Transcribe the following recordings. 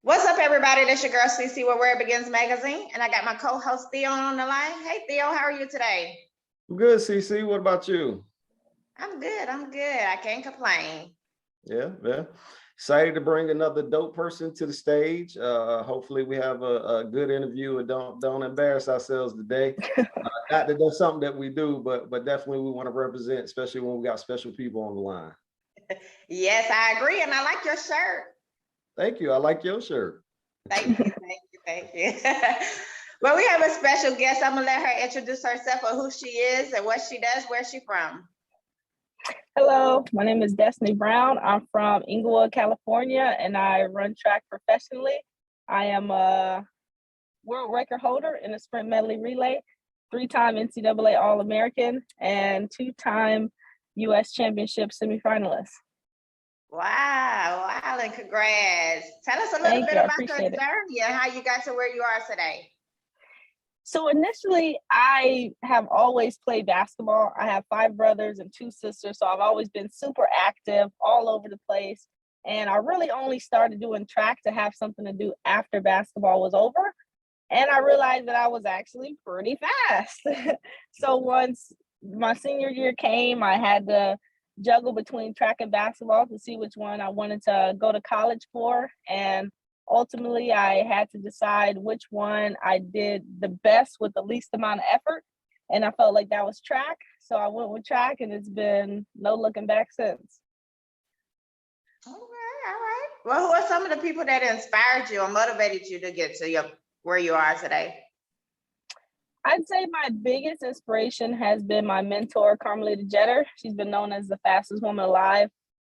What's up, everybody? This your girl CC with Where It Begins Magazine, and I got my co-host Theo on the line. Hey, Theo, how are you today? I'm good, CC. What about you? I'm good. I'm good. I can't complain. Yeah. Excited to bring another dope person to the stage. Hopefully, we have a good interview and don't embarrass ourselves today. Not that that's something that we do, but definitely we want to represent, especially when we got special people on the line. Yes, I agree, and I like your shirt. Thank you. I like your shirt. Thank you. But we have a special guest. I'm gonna let her introduce herself or who she is and what she does, where she from. Hello, my name is Destinee Brown. I'm from Inglewood, California, and I run track professionally. I am a world record holder in the sprint medley relay, 3-time NCAA All-American, and 2-time U.S. Championship semifinalist. Wow, and congrats. Tell us a little bit about your journey and how you got to where you are today. So initially, I have always played basketball. I have 5 brothers and 2 sisters, so I've always been super active all over the place. And I really only started doing track to have something to do after basketball was over. And I realized that I was actually pretty fast. So once my senior year came, I had to juggle between track and basketball to see which one I wanted to go to college for. And ultimately, I had to decide which one I did the best with the least amount of effort. And I felt like that was track. So I went with track, and it's been no looking back since. All right. Well, who are some of the people that inspired you or motivated you to get to where you are today? I'd say my biggest inspiration has been my mentor, Carmelita Jeter. She's been known as the fastest woman alive.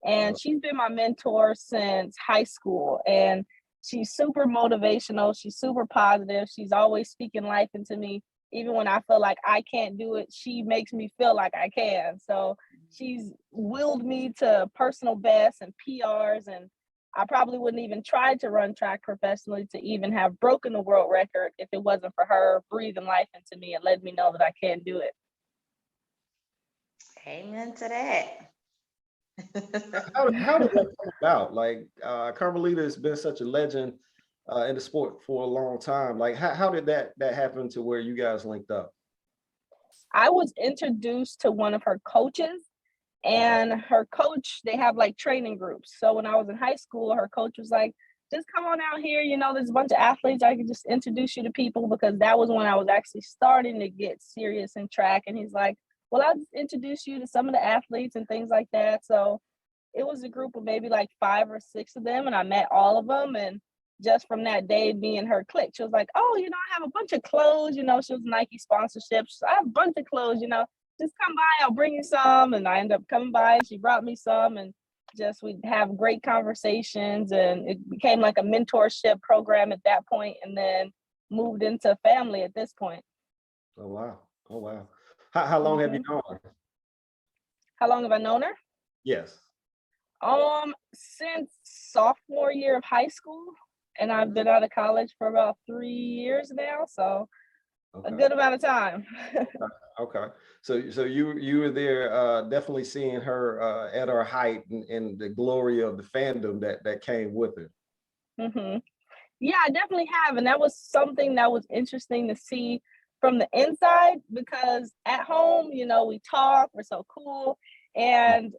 And she's been my mentor since high school. And she's super motivational. She's super positive. She's always speaking life into me. Even when I feel like I can't do it, she makes me feel like I can. So she's willed me to personal bests and PRs, and I probably wouldn't even try to run track professionally to even have broken the world record if it wasn't for her breathing life into me and letting me know that I can do it. Amen to that. How did that come about? Like, Carmelita has been such a legend in the sport for a long time. Like, how did that happen to where you guys linked up? I was introduced to one of her coaches, and her coach, they have like training groups. So when I was in high school, her coach was like, just come on out here. You know, there's a bunch of athletes. I can just introduce you to people, because that was when I was actually starting to get serious in track. And he's like, well, I'll just introduce you to some of the athletes and things like that. So it was a group of maybe like 5 or 6 of them, and I met all of them. And just from that day, me and her clicked. She was like, oh, you know, I have a bunch of clothes. You know, she was Nike sponsorships. I have a bunch of clothes, you know, just come by, I'll bring you some. And I ended up coming by, and she brought me some, and just we'd have great conversations, and it became like a mentorship program at that point, and then moved into family at this point. Oh wow. How long have you known her? How long have I known her? Yes. Since sophomore year of high school, and I've been out of college for about 3 years now, so a good amount of time. Okay. So you were there, definitely seeing her at her height and the glory of the fandom that came with it. Mm-hmm. Yeah, I definitely have. And that was something that was interesting to see from the inside, because at home, you know, we talk, we're so cool. And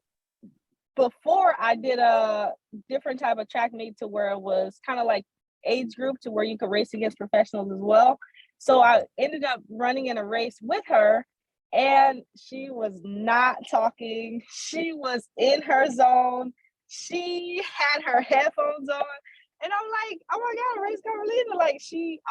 before, I did a different type of track meet to where it was kind of like age group to where you could race against professionals as well. So I ended up running in a race with her, and she was not talking. She was in her zone. She had her headphones on. And I'm like, oh my God, race Carmelita. Like,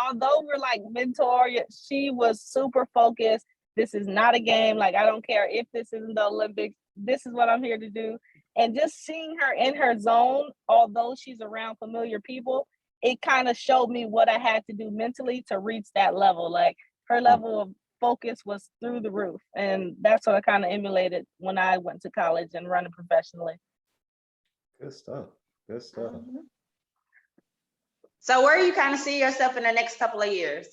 although we're like mentor, she was super focused. This is not a game. Like, I don't care if this isn't the Olympics. This is what I'm here to do. And just seeing her in her zone, although she's around familiar people, it kind of showed me what I had to do mentally to reach that level. Like, her level of focus was through the roof. And that's what I kind of emulated when I went to college and running professionally. Good stuff. Mm-hmm. So where do you kind of see yourself in the next couple of years?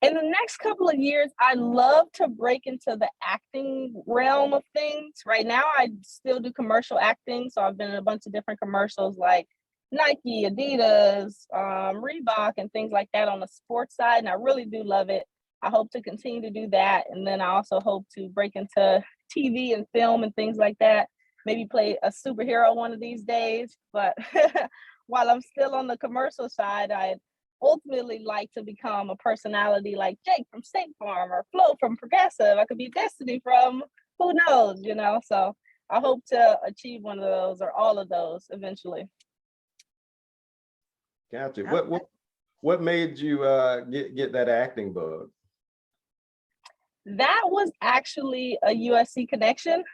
In the next couple of years, I'd love to break into the acting realm of things. Right now, I still do commercial acting. So I've been in a bunch of different commercials like Nike, Adidas, Reebok, and things like that on the sports side. And I really do love it. I hope to continue to do that. And then I also hope to break into TV and film and things like that. Maybe play a superhero one of these days. But while I'm still on the commercial side, I'd ultimately like to become a personality like Jake from State Farm or Flo from Progressive. I could be Destinee from who knows, you know? So I hope to achieve one of those or all of those eventually. Gotcha. Okay. What made you get that acting bug? That was actually a USC connection.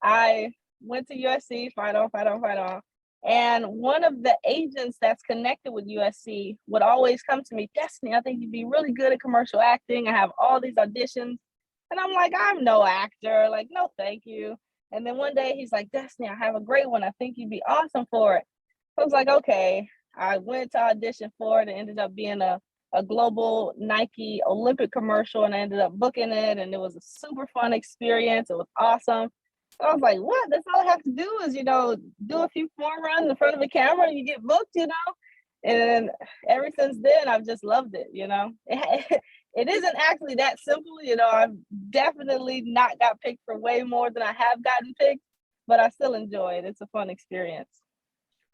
I went to USC, fight on. And one of the agents that's connected with USC would always come to me, Destinee, I think you'd be really good at commercial acting. I have all these auditions. And I'm like, I'm no actor. Like, no, thank you. And then one day he's like, Destinee, I have a great one. I think you'd be awesome for it. I was like, okay. I went to audition for it. It ended up being a global Nike Olympic commercial, and I ended up booking it, and it was a super fun experience. It was awesome. So I was like, what? That's all I have to do is, you know, do a few form runs in front of a camera and you get booked, you know? And ever since then, I've just loved it, you know? It isn't actually that simple, you know, I've definitely not got picked for way more than I have gotten picked, but I still enjoy it. It's a fun experience.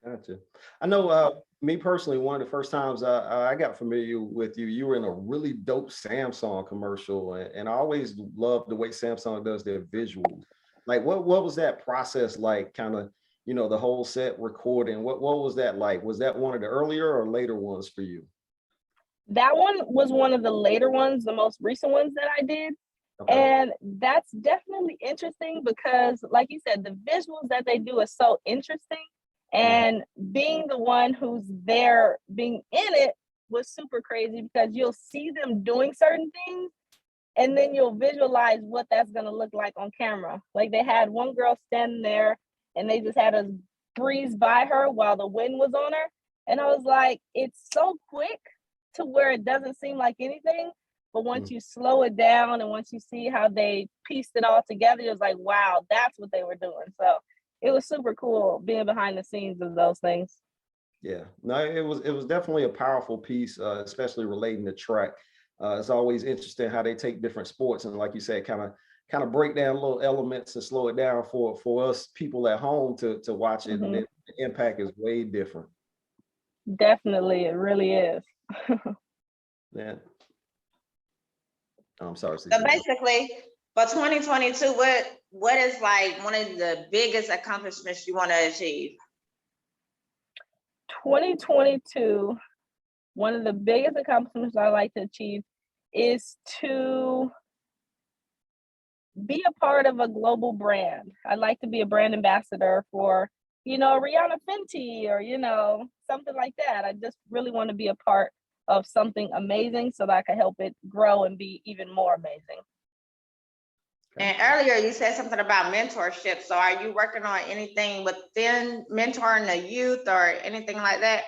Gotcha. I know me personally, one of the first times I got familiar with you, you were in a really dope Samsung commercial. And I always love the way Samsung does their visuals. Like what was that process like, kind of, you know, the whole set recording? What was that like? Was that one of the earlier or later ones for you? That one was one of the later ones, the most recent ones that I did. Okay. And that's definitely interesting because, like you said, the visuals that they do is so interesting. And being the one who's there, being in it was super crazy because you'll see them doing certain things and then you'll visualize what that's going to look like on camera. Like they had one girl standing there and they just had us breeze by her while the wind was on her. And I was like, it's so quick to where it doesn't seem like anything. But once you slow it down and once you see how they pieced it all together, it was like, wow, that's what they were doing. So it was super cool being behind the scenes of those things. Yeah, no, it was definitely a powerful piece, especially relating to track. It's always interesting how they take different sports and, like you said, kind of break down little elements and slow it down for us people at home to watch it. And the impact is way different. Definitely, it really is. Yeah. I'm sorry. So basically, for 2022, what is like one of the biggest accomplishments you want to achieve? 2022, one of the biggest accomplishments I like to achieve is to be a part of a global brand. I'd like to be a brand ambassador for, you know, Rihanna Fenty or, you know, something like that. I just really want to be a part of something amazing so that I can help it grow and be even more amazing. And earlier you said something about mentorship. So are you working on anything within mentoring the youth or anything like that?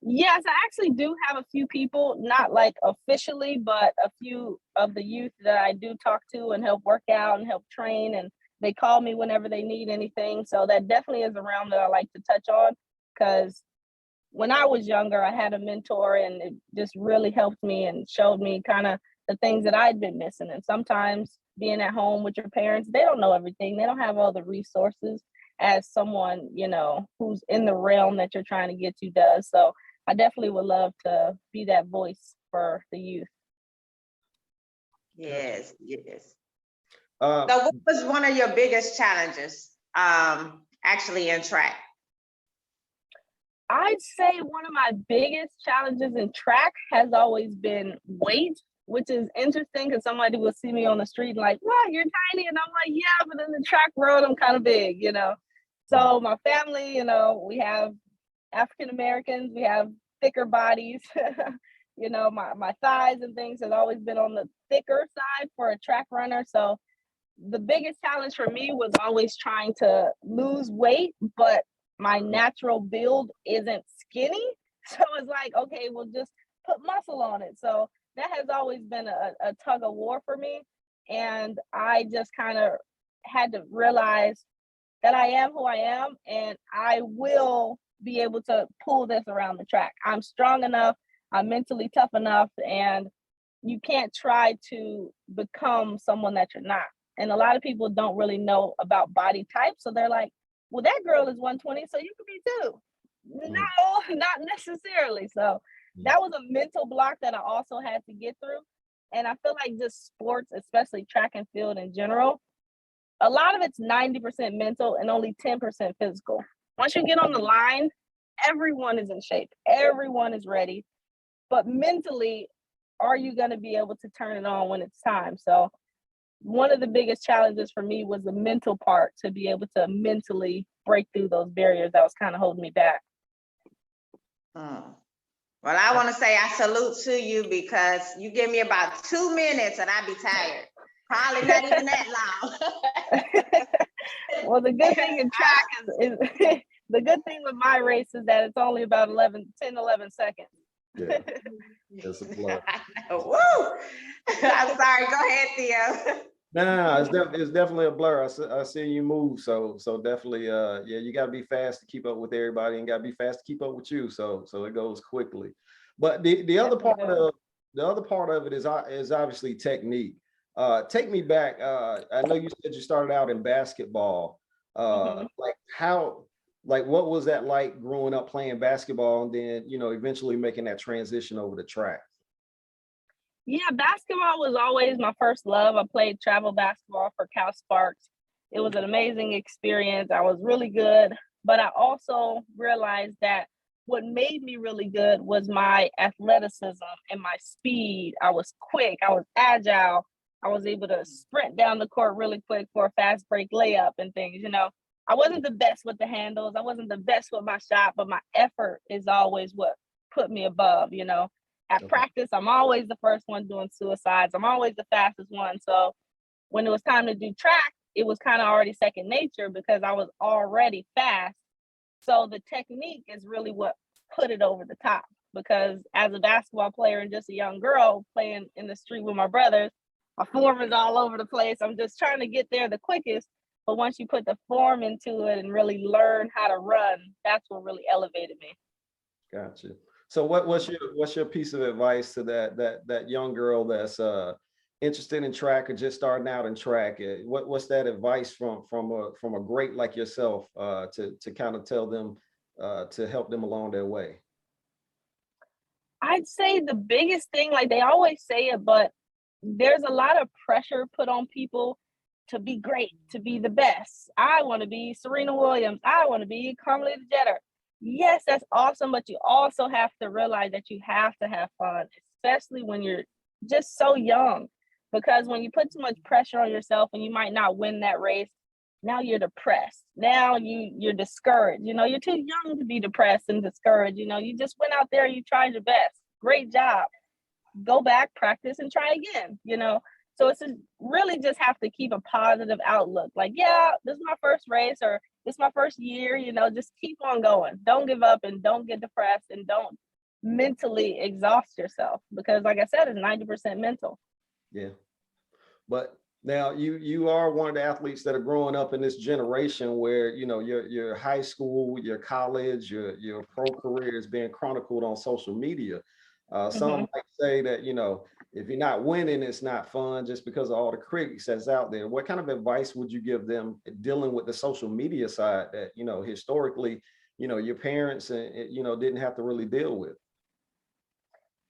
Yes, I actually do have a few people, not like officially, but a few of the youth that I do talk to and help work out and help train, and they call me whenever they need anything. So that definitely is a realm that I like to touch on because when I was younger, I had a mentor and it just really helped me and showed me kind of the things that I'd been missing. And sometimes being at home with your parents, they don't know everything. They don't have all the resources as someone, you know, who's in the realm that you're trying to get to does. So I definitely would love to be that voice for the youth. Yes, yes. So what was one of your biggest challenges actually in track? I'd say one of my biggest challenges in track has always been weight, which is interesting because somebody will see me on the street and like, wow, you're tiny. And I'm like, yeah, but in the track world, I'm kind of big, you know? So my family, you know, we have African Americans, we have thicker bodies. You know, my thighs and things has always been on the thicker side for a track runner. So the biggest challenge for me was always trying to lose weight, but my natural build isn't skinny. So it's like, okay, we'll just put muscle on it. So that has always been a tug of war for me. And I just kind of had to realize that I am who I am and I will be able to pull this around the track. I'm strong enough, I'm mentally tough enough, and you can't try to become someone that you're not. And a lot of people don't really know about body type. So they're like, well, that girl is 120, so you could be too. No, not necessarily. So that was a mental block that I also had to get through. And I feel like just sports, especially track and field in general, a lot of it's 90% mental and only 10% physical. Once you get on the line, everyone is in shape. Everyone is ready. But mentally, are you going to be able to turn it on when it's time? So one of the biggest challenges for me was the mental part, to be able to mentally break through those barriers that was kind of holding me back. Well, I want to say I salute to you, because you give me about 2 minutes and I'd be tired. Probably not even that long. Well, the good thing in track is the good thing with my race is that it's only about 11 seconds. Yeah, that's a blur. Woo! I'm sorry. Go ahead, Theo. No, it's definitely a blur. I see you move, so definitely, yeah, you got to be fast to keep up with everybody, and got to be fast to keep up with you. So it goes quickly. But the other part of it is obviously technique. Take me back. I know you said you started out in basketball. What was that like growing up playing basketball, and then eventually making that transition over to track? Yeah, basketball was always my first love. I played travel basketball for Cal Sparks. It was an amazing experience. I was really good, but I also realized that what made me really good was my athleticism and my speed. I was quick, I was agile. I was able to sprint down the court really quick for a fast break layup and things. I wasn't the best with the handles. I wasn't the best with my shot, but my effort is always what put me above. At practice, I'm always the first one doing suicides. I'm always the fastest one. So when it was time to do track, it was kind of already second nature because I was already fast. So the technique is really what put it over the top, because as a basketball player and just a young girl playing in the street with my brothers, my form is all over the place. I'm just trying to get there the quickest. But once you put the form into it and really learn how to run, that's what really elevated me. Gotcha. So what's your piece of advice to that young girl that's interested in track or just starting out in track? What's that advice from a great like yourself to kind of tell them to help them along their way? I'd say the biggest thing, like they always say it, but there's a lot of pressure put on people to be great, to be the best. I want to be Serena Williams. I want to be Carmelita Jeter. Yes, that's awesome, but you also have to realize that you have to have fun, especially when you're just so young, because when you put too much pressure on yourself and you might not win that race, now you're depressed. Now you're discouraged. You're too young to be depressed and discouraged. You just went out there, you tried your best. Great job. Go back, practice, and try again. So it's really just have to keep a positive outlook. Like, yeah, this is my first race, or this is my first year, just keep on going. Don't give up and don't get depressed, and don't mentally exhaust yourself, because like I said, it's 90% mental. Yeah. But now you are one of the athletes that are growing up in this generation where, your high school, your college, your pro career is being chronicled on social media. Some might say that, if you're not winning, it's not fun, just because of all the critics that's out there. What kind of advice would you give them dealing with the social media side that, historically, your parents, didn't have to really deal with?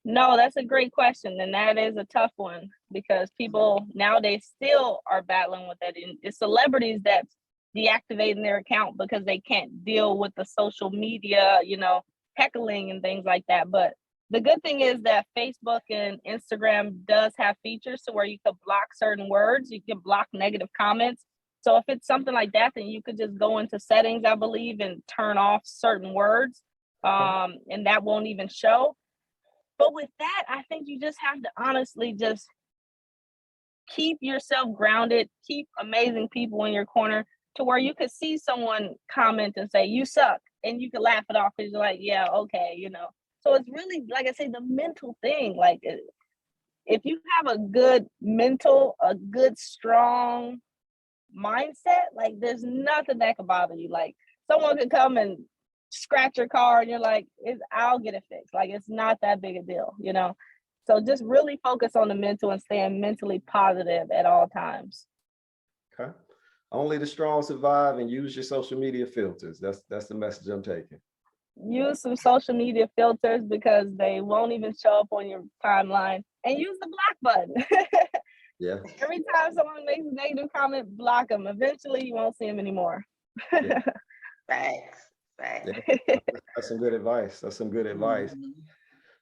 No, that's a great question. And that is a tough one, because people nowadays still are battling with that. And it's celebrities that's deactivating their account because they can't deal with the social media, heckling and things like that. But the good thing is that Facebook and Instagram does have features to where you could block certain words. You can block negative comments. So if it's something like that, then you could just go into settings, I believe, and turn off certain words, and that won't even show. But with that, I think you just have to honestly just keep yourself grounded, keep amazing people in your corner, to where you could see someone comment and say, you suck, and you can laugh it off because you're like, yeah, okay, So it's really, like I say, the mental thing. Like, if you have a good mental, a good, strong mindset, like there's nothing that can bother you. Like, someone could come and scratch your car and you're like, I'll get it fixed. Like, it's not that big a deal, you know? So just really focus on the mental and staying mentally positive at all times. Okay. Only the strong survive, and use your social media filters. That's the message I'm taking. Use some social media filters because they won't even show up on your timeline, and use the block button. Yeah. Every time someone makes a negative comment, block them. Eventually you won't see them anymore. Yeah. Facts. Yeah. That's some good advice. That's some good advice. Mhm.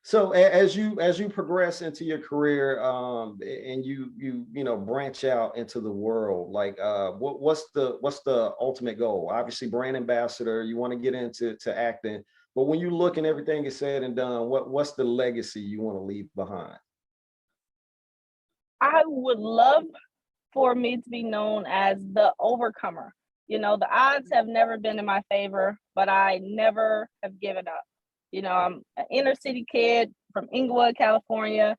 So as you progress into your career, and you know, branch out into the world, like what's the ultimate goal? Obviously, brand ambassador. You want to get into acting, but when you look and everything is said and done, what's the legacy you want to leave behind? I would love for me to be known as the overcomer. You know, the odds have never been in my favor, but I never have given up. You know, I'm an inner city kid from Inglewood, California.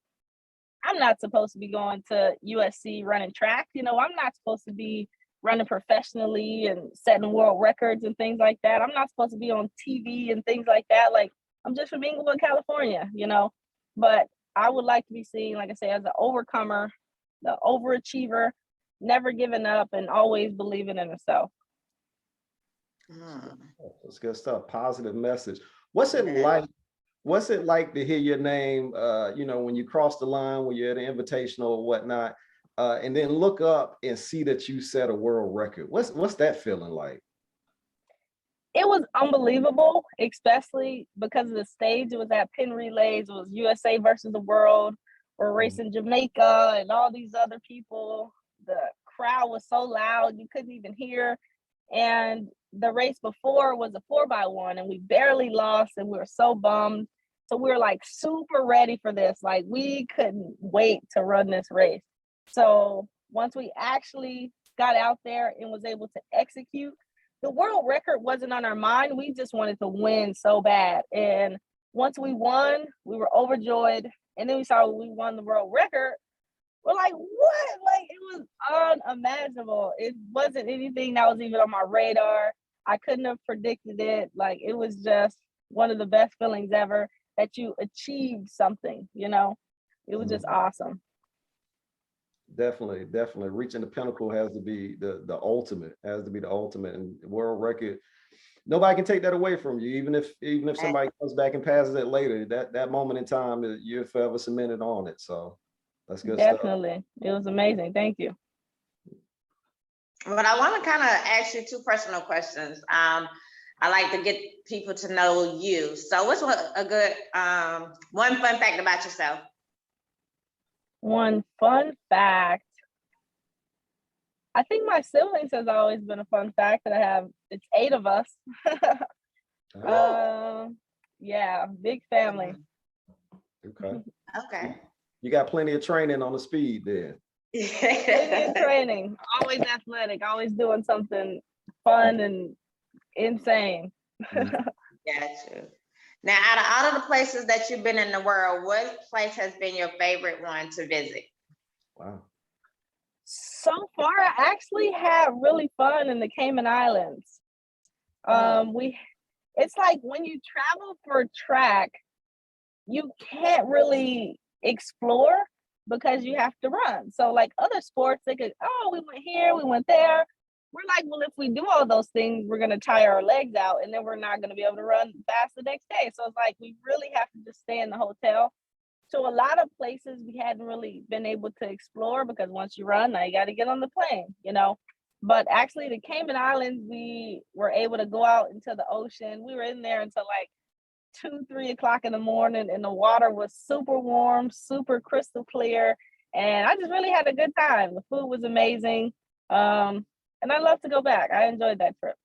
I'm not supposed to be going to USC running track. You know, I'm not supposed to be running professionally and setting world records and things like that. I'm not supposed to be on TV and things like that. Like, I'm just from Inglewood, California, you know, but I would like to be seen, like I say, as an overcomer, the overachiever, never giving up and always believing in herself. That's good stuff. Positive message. What's it Yeah. like? What's it like to hear your name, you know, when you cross the line, when you're at an invitational or whatnot, and then look up and see that you set a world record? What's that feeling like? It was unbelievable, especially because of the stage. It was at Penn Relays. It was USA versus the world. We're racing Jamaica and all these other people. The crowd was so loud you couldn't even hear. And the race before was a 4x1, and we barely lost, and we were so bummed. So we were like super ready for this. Like, we couldn't wait to run this race. So once we actually got out there and was able to execute, the world record wasn't on our mind. We just wanted to win so bad. And once we won, we were overjoyed. And then we saw we won the world record. We're like, what? Like, it was unimaginable. It wasn't anything that was even on my radar. I couldn't have predicted it. Like, it was just one of the best feelings ever that you achieved something, you know? It was just awesome. Definitely, definitely. Reaching the pinnacle has to be the ultimate, and world record. Nobody can take that away from you, even if somebody comes back and passes it later. That moment in time, you're forever cemented on it. So that's good stuff. Definitely. It was amazing. Thank you. But I want to kind of ask you two personal questions. I like to get people to know you. So what's a good one fun fact about yourself? One fun fact. I think my siblings has always been a fun fact that I have. It's 8 of us. Yeah, big family. Okay. Okay. You got plenty of training on the speed there. Plenty of training, always athletic, always doing something fun and insane. Got you. Now, out of all of the places that you've been in the world, what place has been your favorite one to visit? Wow. So far, I actually had really fun in the Cayman Islands. It's like when you travel for track, you can't really explore because you have to run. So like other sports, they could, oh, we went here, we went there. We're like, well, if we do all those things, we're going to tire our legs out and then we're not going to be able to run fast the next day. So it's like, we really have to just stay in the hotel. So a lot of places we hadn't really been able to explore because once you run, now you got to get on the plane, you know. But actually the Cayman Islands, we were able to go out into the ocean. We were in there until like 2-3 o'clock in the morning, and the water was super warm, super crystal clear. And I just really had a good time. The food was amazing. And I'd love to go back. I enjoyed that trip.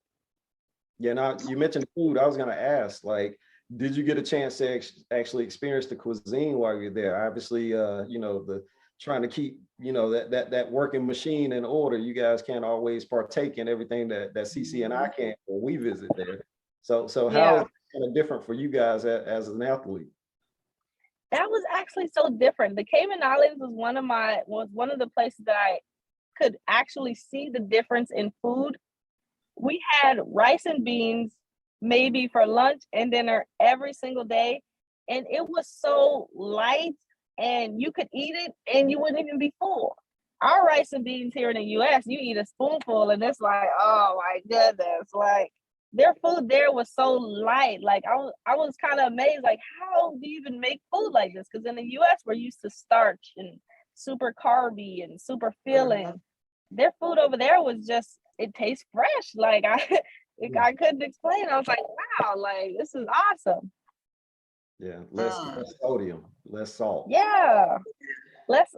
Yeah, now you mentioned food. I was going to ask, like, did you get a chance to actually experience the cuisine while you're there? Obviously, you know, the trying to keep, you know, that working machine in order. You guys can't always partake in everything that CC and I can when we visit there. So how is it kind of different for you guys as an athlete? That was actually so different. The Cayman Islands was one of the places that I could actually see the difference in food. We had rice and beans maybe for lunch and dinner every single day. And it was so light and you could eat it and you wouldn't even be full. Our rice and beans here in the US, you eat a spoonful and it's like, oh my goodness. Like their food there was so light. Like I was kind of amazed, like, how do you even make food like this? Because in the US, we're used to starch and super carby and super filling. Their food over there was just, it tastes fresh. Like I couldn't explain. I was like, wow, like this is awesome. Yeah, less sodium, less salt. Yeah,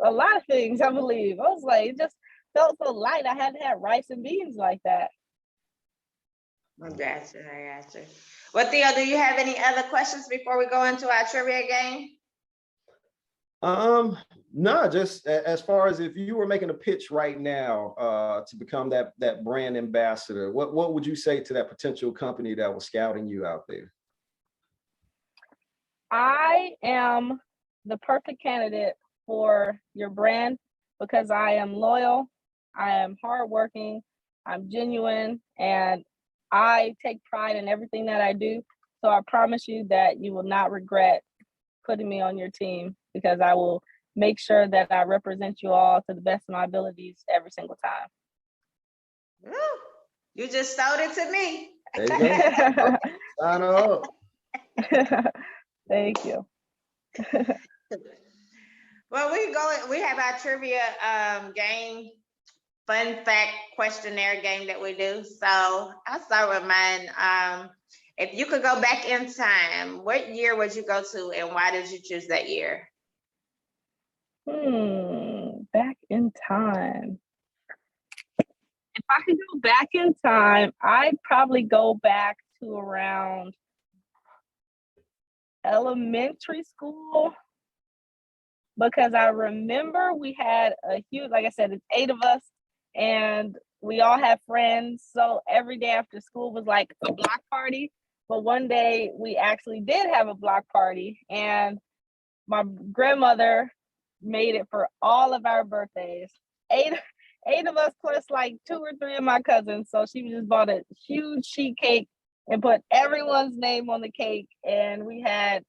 a lot of things, I believe. I was like, it just felt so light. I hadn't had rice and beans like that. I gotcha. Well, Theo, do you have any other questions before we go into our trivia game? No, just as far as if you were making a pitch right now to become that brand ambassador, what would you say to that potential company that was scouting you out there? I am the perfect candidate for your brand because I am loyal, I am hardworking, I'm genuine, and I take pride in everything that I do. So I promise you that you will not regret putting me on your team because I will make sure that I represent you all to the best of my abilities every single time. Woo, you just sold it to me. There you go. Sign up. Thank you. Well, we have our trivia game, fun fact questionnaire game that we do. So I'll start with mine. If you could go back in time, what year would you go to and why did you choose that year? Back in time. If I could go back in time, I'd probably go back to around elementary school because I remember we had a huge, like I said, it's 8 of us and we all had friends. So every day after school was like a block party. But one day we actually did have a block party and my grandmother made it for all of our birthdays. Eight of us plus like 2 or 3 of my cousins. So she just bought a huge sheet cake and put everyone's name on the cake. And we had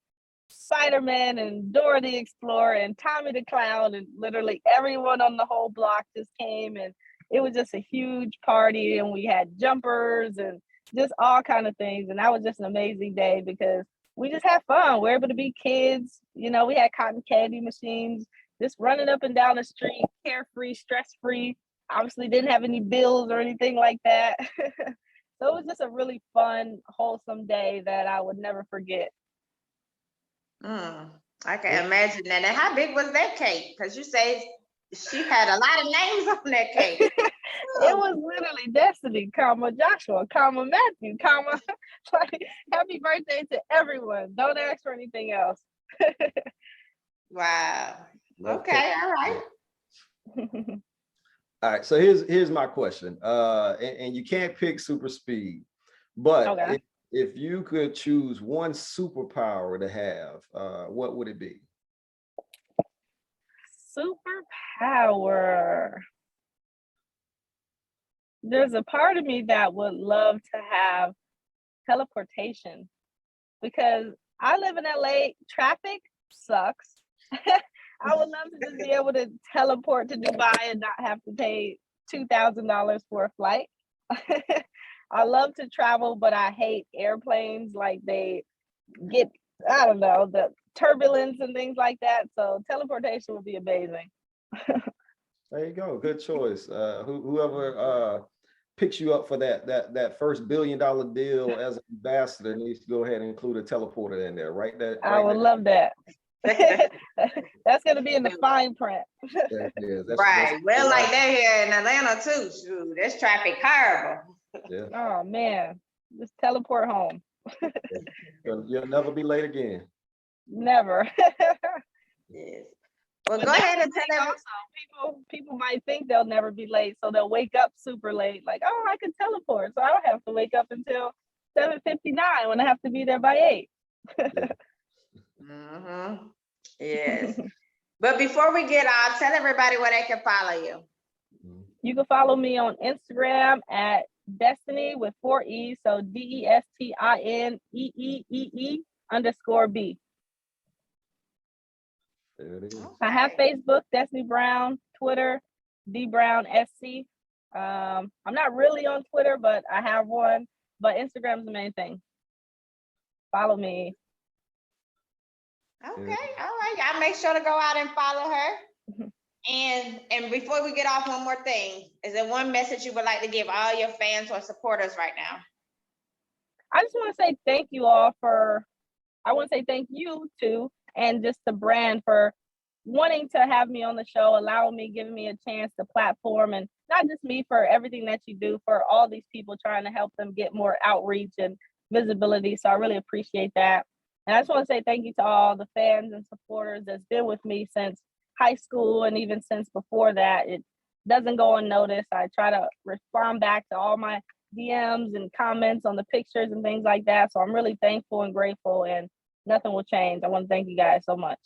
Spider-Man and Dora the Explorer and Tommy the Clown and literally everyone on the whole block just came and it was just a huge party and we had jumpers and just all kind of things. And that was just an amazing day because we just had fun. We're able to be kids. You know, we had cotton candy machines, just running up and down the street, carefree, stress-free. Obviously didn't have any bills or anything like that. So it was just a really fun, wholesome day that I would never forget. I can imagine that. And how big was that cake? Because you say she had a lot of names on that cake. It was literally Destinee, Joshua, Matthew, like, happy birthday to everyone. Don't ask for anything else. Wow. Okay, all right. All right, so here's my question. And you can't pick super speed, but okay. if you could choose one superpower to have, what would it be? Superpower. There's a part of me that would love to have teleportation because I live in LA. Traffic sucks. I would love to just be able to teleport to Dubai and not have to pay $2,000 for a flight. I love to travel, but I hate airplanes. Like they get, I don't know, the turbulence and things like that. So teleportation would be amazing. There you go. Good choice. Whoever picks you up for that first $1 billion deal as an ambassador needs to go ahead and include a teleporter in there, right? I would love that. That's going to be in the fine print. Right. Well, like that here in Atlanta too. Shoot, this traffic horrible. Yeah. Oh man, just teleport home. You'll never be late again. Never. Yes. Well, go ahead and tell them. Also, people might think they'll never be late, so they'll wake up super late. Like, oh, I can teleport, so I don't have to wake up until 7:59 when I have to be there by 8. Yes. But before we get off, tell everybody where they can follow you. You can follow me on Instagram at Destinee with 4 E's. So DESTINEEEE_B. There it is. I have Okay. Facebook, Destinee Brown, Twitter, D Brown SC. I'm not really on Twitter, but I have one. But Instagram's the main thing. Follow me. Okay, all right. Y'all make sure to go out and follow her. And before we get off, one more thing. Is there one message you would like to give all your fans or supporters right now? I just want to say thank you all I want to say thank you too, and just the brand for wanting to have me on the show, allowing me, giving me a chance to platform, and not just me, for everything that you do for all these people, trying to help them get more outreach and visibility. So I really appreciate that. And I just want to say thank you to all the fans and supporters that's been with me since high school and even since before that. It doesn't go unnoticed. I try to respond back to all my DMs and comments on the pictures and things like that. So I'm really thankful and grateful, and nothing will change. I want to thank you guys so much.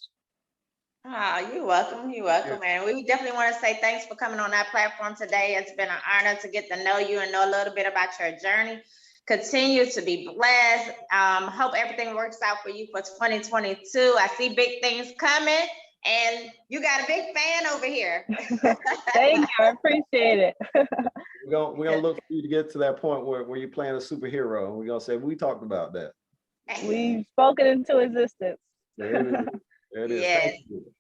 Oh, you're welcome. You're welcome, man. We definitely want to say thanks for coming on our platform today. It's been an honor to get to know you and know a little bit about your journey. Continue to be blessed. Hope everything works out for you for 2022. I see big things coming, and you got a big fan over here. Thank you. I appreciate it. We're gonna look for you to get to that point where you're playing a superhero. And we're gonna say we talked about that. We've spoken into existence. There it is. There it is. Yes. Thank you.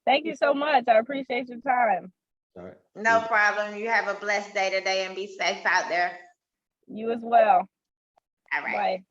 Thank you so much. I appreciate your time. All right. No problem. You have a blessed day today and be safe out there. You as well. All right. Bye.